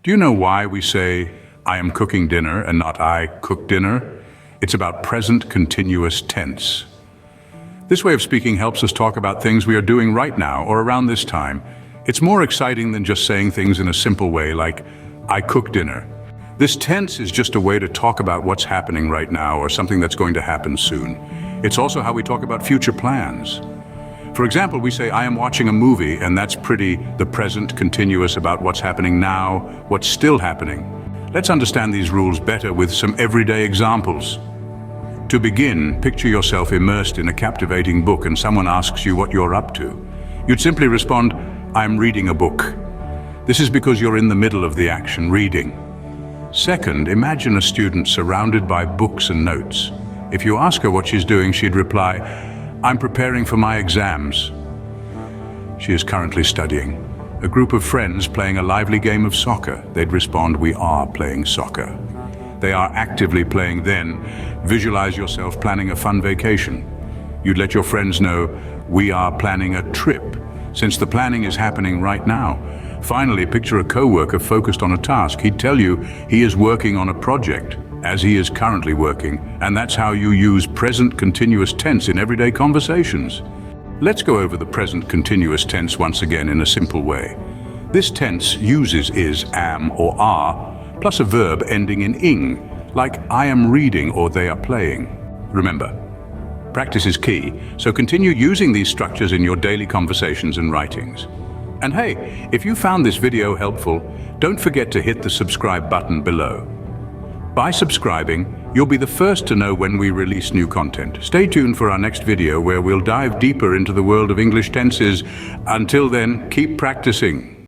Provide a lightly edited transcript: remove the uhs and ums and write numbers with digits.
Do you know why we say, I am cooking dinner and not I cook dinner? It's about present continuous tense. This way of speaking helps us talk about things we are doing right now or around this time. It's more exciting than just saying things in a simple way like, I cook dinner. This tense is just a way to talk about what's happening right now or something that's going to happen soon. It's also how we talk about future plans. For example, we say, I am watching a movie, and that's the present continuous about what's happening now, what's still happening. Let's understand these rules better with some everyday examples. To begin, picture yourself immersed in a captivating book and someone asks you what you're up to. You'd simply respond, I'm reading a book. This is because you're in the middle of the action, reading. Second, imagine a student surrounded by books and notes. If you ask her what she's doing, she'd reply, I'm preparing for my exams. She is currently studying. A group of friends playing a lively game of soccer. They'd respond, we are playing soccer. They are actively playing then. Visualize yourself planning a fun vacation. You'd let your friends know, we are planning a trip, since the planning is happening right now. Finally, picture a coworker focused on a task. He'd tell you he is working on a project, as he is currently working, and that's how you use present continuous tense in everyday conversations. Let's go over the present continuous tense once again in a simple way. This tense uses is, am, or are, plus a verb ending in ing, like I am reading or they are playing. Remember, practice is key, so continue using these structures in your daily conversations and writings. And hey, if you found this video helpful, don't forget to hit the subscribe button below. By subscribing, you'll be the first to know when we release new content. Stay tuned for our next video where we'll dive deeper into the world of English tenses. Until then, keep practicing.